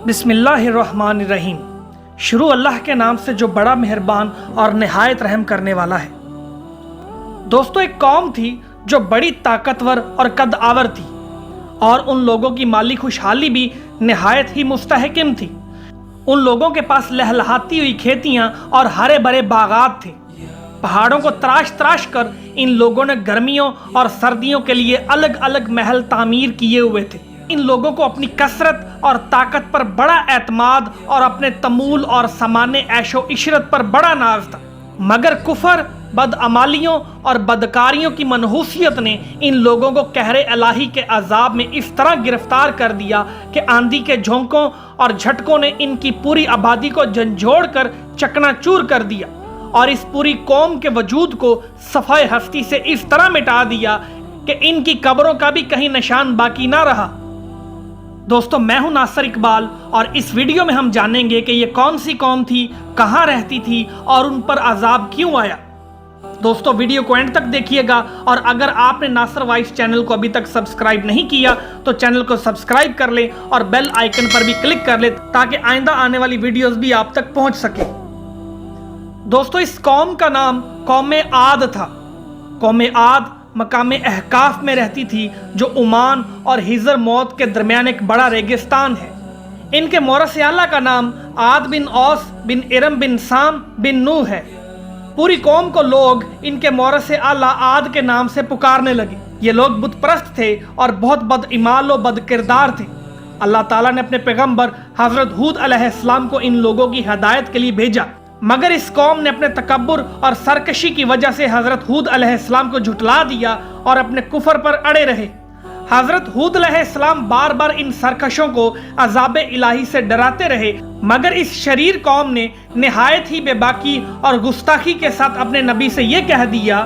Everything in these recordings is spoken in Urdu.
بسم اللہ الرحمن الرحیم۔ شروع اللہ کے نام سے جو بڑا مہربان اور نہایت رحم کرنے والا ہے۔ دوستو، ایک قوم تھی جو بڑی طاقتور اور قد آور تھی، اور ان لوگوں کی مالی خوشحالی بھی نہایت ہی مستحکم تھی۔ ان لوگوں کے پاس لہلہاتی ہوئی کھیتیاں اور ہرے بھرے باغات تھے۔ پہاڑوں کو تراش تراش کر ان لوگوں نے گرمیوں اور سردیوں کے لیے الگ الگ محل تعمیر کیے ہوئے تھے۔ ان لوگوں کو اپنی کثرت اور طاقت پر بڑا اعتماد اور اپنے تمول اور سامان عیش و عشرت پر بڑا ناز تھا، مگر کفر، بدعمالیوں اور بدکاریوں کی منحوسیت نے ان لوگوں کو قہر الہی کے عذاب میں اس طرح گرفتار کر دیا کہ آندھی کے جھونکوں اور جھٹکوں نے ان کی پوری آبادی کو جھنجھوڑ کر چکنا چور کر دیا، اور اس پوری قوم کے وجود کو صفحہ ہستی سے اس طرح مٹا دیا کہ ان کی قبروں کا بھی کہیں نشان باقی نہ رہا۔ دوستو، میں ہوں ناصر اقبال، اور اس ویڈیو میں ہم جانیں گے کہ یہ کون سی قوم تھی، کہاں رہتی تھی اور ان پر عذاب کیوں آیا۔ دوستو، ویڈیو کو اینڈ تک دیکھیے گا، اور اگر آپ نے ناصر وائس چینل کو ابھی تک سبسکرائب نہیں کیا تو چینل کو سبسکرائب کر لیں اور بیل آئیکن پر بھی کلک کر لیں تاکہ آئندہ آنے والی ویڈیوز بھی آپ تک پہنچ سکے۔ دوستو، اس قوم کا نام قوم عاد تھا۔ قوم عاد مقام احقاف میں رہتی تھی، جو عمان اور حضر موت کے درمیان ایک بڑا ریگستان ہے۔ ان کے مورث اعلیٰ کا نام عاد بن اوس بن ارم بن سام بن نوح ہے۔ پوری قوم کو لوگ ان کے مورث اعلیٰ عاد کے نام سے پکارنے لگے۔ یہ لوگ بت پرست تھے اور بہت بد اعمال و بد کردار تھے۔ اللہ تعالیٰ نے اپنے پیغمبر حضرت ہود علیہ السلام کو ان لوگوں کی ہدایت کے لیے بھیجا، مگر اس قوم نے اپنے تکبر اور سرکشی کی وجہ سے حضرت ہود علیہ السلام کو جھٹلا دیا اور اپنے کفر پر اڑے رہے۔ حضرت ہود علیہ السلام بار بار ان سرکشوں کو عذاب الہی سے ڈراتے رہے، مگر اس شریر قوم نے نہایت ہی بے باکی اور گستاخی کے ساتھ اپنے نبی سے یہ کہہ دیا،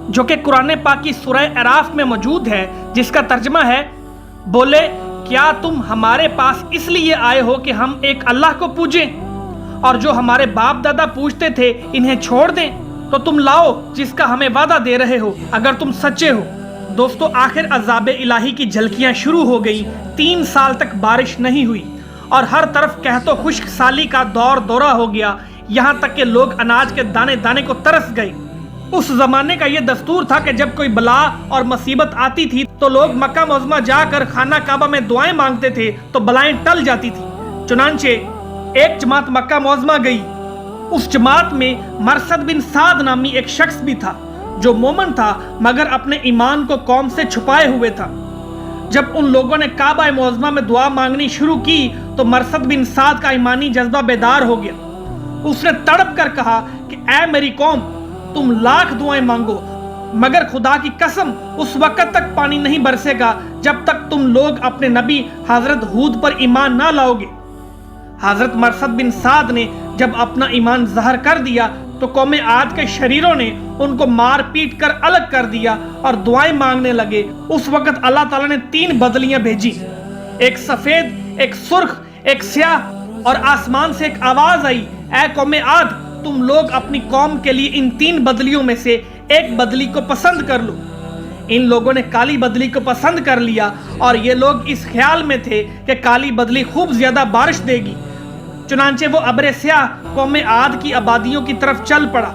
جو کہ قرآن پاک کی سورہ اعراف میں موجود ہے، جس کا ترجمہ ہے، بولے، کیا تم ہمارے پاس اس لیے آئے ہو کہ ہم ایک اللہ کو پوجیں، اور جو ہمارے باپ دادا پوچھتے تھے انہیں چھوڑ دیں؟ تو تم لاؤ جس کا ہمیں وعدہ دے رہے ہو، اگر تم سچے ہو۔ دوستو، آخر عذاب الہی کی جھلکیاں شروع ہو گئیں۔ 3 سال تک بارش نہیں ہوئی، اور ہر طرف قحط و خشک سالی کا دور دورہ ہو گیا، یہاں تک کہ لوگ اناج کے دانے دانے کو ترس گئے۔ اس زمانے کا یہ دستور تھا کہ جب کوئی بلا اور مصیبت آتی تھی تو لوگ مکہ معظمہ جا کر خانہ کعبہ میں دعائیں مانگتے تھے تو بلائیں ٹل جاتی تھی۔ چنانچہ ایک جماعت مکہ معظمہ گئی۔ اس جماعت میں مرثد بن سعد نامی ایک شخص بھی تھا، جو مومن تھا مگر اپنے ایمان کو قوم سے چھپائے ہوئے تھا۔ جب ان لوگوں نے کعبہ معظمہ میں دعا مانگنی شروع کی تو مرثد بن سعد کا ایمانی جذبہ بیدار ہو گیا۔ اس نے تڑپ کر کہا کہ اے میری قوم، تم لاکھ دعائیں مانگو، مگر خدا کی قسم اس وقت تک پانی نہیں برسے گا جب تک تم لوگ اپنے نبی حضرت ہود پر ایمان نہ لاؤ گے۔ حضرت مرثد بن سعد نے جب اپنا ایمان ظاہر کر دیا تو قوم عاد کے شریروں نے ان کو مار پیٹ کر الگ کر دیا اور دعائیں مانگنے لگے۔ اس وقت اللہ تعالیٰ نے 3 بدلیاں بھیجی، ایک سفید، ایک سرخ، ایک سیاہ، اور آسمان سے ایک آواز آئی، اے قوم عاد، تم لوگ اپنی قوم کے لیے ان 3 بدلیوں میں سے ایک بدلی کو پسند کر لو۔ ان لوگوں نے کالی بدلی کو پسند کر لیا، اور یہ لوگ اس خیال میں تھے کہ کالی بدلی خوب زیادہ بارش دے گی۔ چنانچہ وہ ابر سیاہ قوم عاد کی آبادیوں کی طرف چل پڑا۔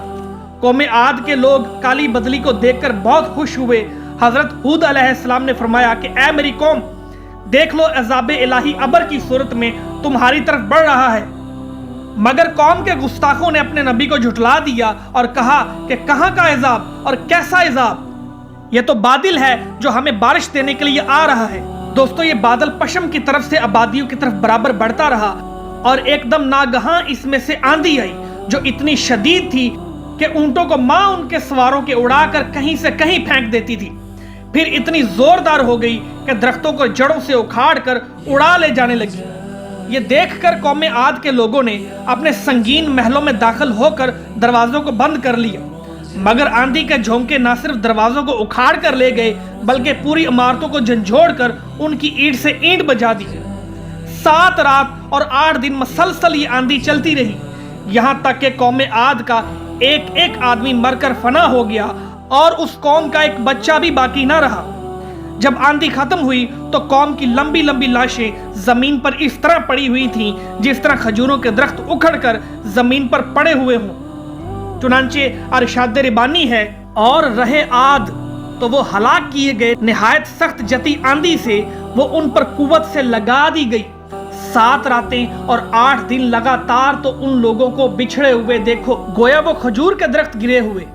قوم عاد کے لوگ کالی بدلی کو دیکھ کر بہت خوش ہوئے۔ حضرت ہود علیہ السلام نے فرمایا کہ اے میری قوم، دیکھ لو، عذاب الہی ابر کی صورت میں تمہاری طرف بڑھ رہا ہے۔ مگر قوم کے گستاخوں نے اپنے نبی کو جھٹلا دیا اور کہا کہ کہاں کا عذاب اور کیسا عذاب؟ یہ تو بادل ہے جو ہمیں بارش دینے کے لیے آ رہا ہے۔ دوستو، یہ بادل پشم کی طرف سے آبادیوں کی طرف برابر بڑھتا رہا، اور ایک دم ناگہاں اس میں سے آندھی آئی جو اتنی شدید تھی کہ اونٹوں کو ماں ان کے سواروں کے اڑا کر کہیں سے کہیں پھینک دیتی تھی۔ پھر اتنی زوردار ہو گئی کہ درختوں کو جڑوں سے اکھاڑ کر اڑا لے جانے لگی۔ یہ دیکھ کر قوم عاد کے لوگوں نے اپنے سنگین محلوں میں داخل ہو کر دروازوں کو بند کر لیا، مگر آندھی کے جھونکے نہ صرف دروازوں کو اکھاڑ کر لے گئے بلکہ پوری عمارتوں کو جھنجھوڑ کر ان کی اینٹ سے اینٹ بجا دی۔ 7 رات اور 8 دن مسلسل یہ آندھی چلتی رہی، یہاں تک کہ قوم عاد کا ایک ایک آدمی مر کر فنا ہو گیا، اور اس قوم کا ایک بچہ بھی باقی نہ رہا۔ جب آندھی ختم ہوئی تو قوم کی لمبی لمبی لاشیں زمین پر اس طرح پڑی ہوئی تھیں جس طرح کھجوروں کے درخت اکھڑ کر زمین پر پڑے ہوئے ہوں۔ چنانچہ ارشاد ربانی ہے، اور رہے عاد تو وہ ہلاک کیے گئے، نہایت سخت جتی آندھی سے وہ ان پر قوت سے لگا دی گئی۔ 7 راتیں اور 8 دن لگاتار تو ان لوگوں کو بچھڑے ہوئے دیکھو، گویا وہ کھجور کے درخت گرے ہوئے،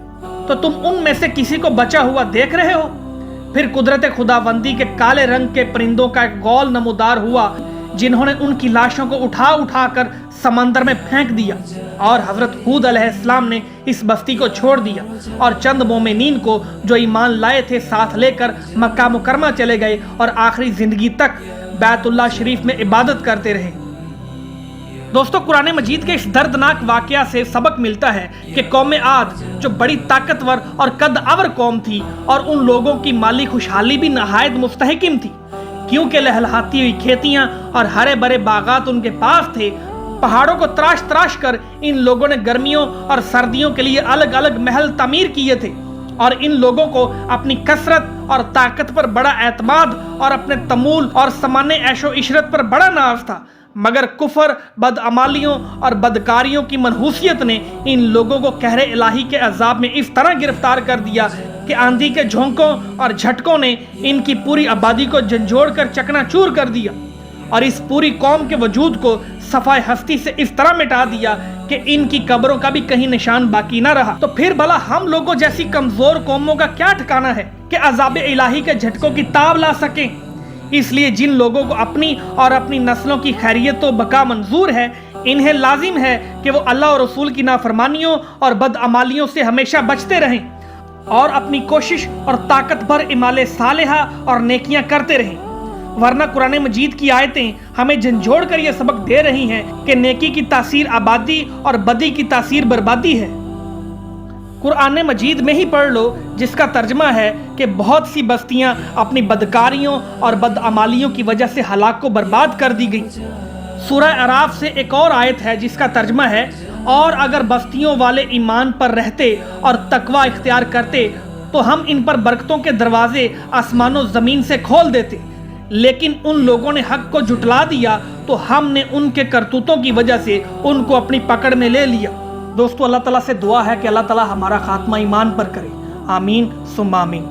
تو تم ان میں سے کسی کو بچا ہوا دیکھ رہے ہو؟ پھر قدرت خداوندی کے کالے رنگ کے پرندوں کا ایک گول نمودار ہوا جنہوں نے ان کی لاشوں کو اٹھا اٹھا کر سمندر میں پھینک دیا، اور حضرت ہود علیہ السلام نے اس بستی کو چھوڑ دیا اور چند مومنین کو جو ایمان لائے تھے ساتھ لے کر مکہ مکرمہ چلے گئے اور آخری زندگی تک بیت اللہ شریف میں عبادت کرتے رہے۔ دوستو، قرآن مجید کے اس دردناک واقعہ سے سبق ملتا ہے کہ قوم عاد جو بڑی طاقتور اور قد آور قوم تھی، اور ان لوگوں کی مالی خوشحالی بھی نہایت مستحکم تھی، کیونکہ لہلہاتی ہوئی کھیتیاں اور ہرے بھرے باغات ان کے پاس تھے۔ پہاڑوں کو تراش تراش کر ان لوگوں نے گرمیوں اور سردیوں کے لیے الگ الگ محل تعمیر کیے تھے، اور ان لوگوں کو اپنی کثرت اور طاقت پر بڑا اعتماد اور اپنے تمول اور سمانے عیش و عشرت پر بڑا ناز تھا، مگر کفر، بدعمالیوں اور بدکاریوں کی منحوسیت نے ان لوگوں کو قہر الہی کے عذاب میں اس طرح گرفتار کر دیا کہ آندھی کے جھونکوں اور جھٹکوں نے ان کی پوری آبادی کو جھنجھوڑ کر چکنا چور کر دیا، اور اس پوری قوم کے وجود کو صفائے ہستی سے اس طرح مٹا دیا کہ ان کی قبروں کا بھی کہیں نشان باقی نہ رہا۔ تو پھر بھلا ہم لوگوں جیسی کمزور قوموں کا کیا ٹھکانہ ہے کہ عذاب الہی کے جھٹکوں کی تاب لا سکیں؟ اس لیے جن لوگوں کو اپنی اور اپنی نسلوں کی خیریت و بقا منظور ہے، انہیں لازم ہے کہ وہ اللہ اور رسول کی نافرمانیوں اور بدعمالیوں سے ہمیشہ بچتے رہیں، اور اپنی کوشش اور طاقت بھر اعمال صالحہ اور نیکیاں کرتے رہیں، ورنہ قرآن مجید کی آیتیں ہمیں جھنجھوڑ کر یہ سبق دے رہی ہیں کہ نیکی کی تاثیر آبادی اور بدی کی تاثیر بربادی ہے۔ قرآن مجید میں ہی پڑھ لو، جس کا ترجمہ ہے کہ بہت سی بستیاں اپنی بدکاریوں اور بدعمالیوں کی وجہ سے ہلاک و برباد کر دی گئی۔ سورہ اعراف سے ایک اور آیت ہے جس کا ترجمہ ہے، اور اگر بستیوں والے ایمان پر رہتے اور تقوی اختیار کرتے تو ہم ان پر برکتوں کے دروازے آسمان و زمین سے کھول دیتے، لیکن ان لوگوں نے حق کو جھٹلا دیا تو ہم نے ان کے کرتوتوں کی وجہ سے ان کو اپنی پکڑ میں لے لیا۔ دوستو، اللہ تعالیٰ سے دعا ہے کہ اللہ تعالیٰ ہمارا خاتمہ ایمان پر کرے، آمین ثم آمین۔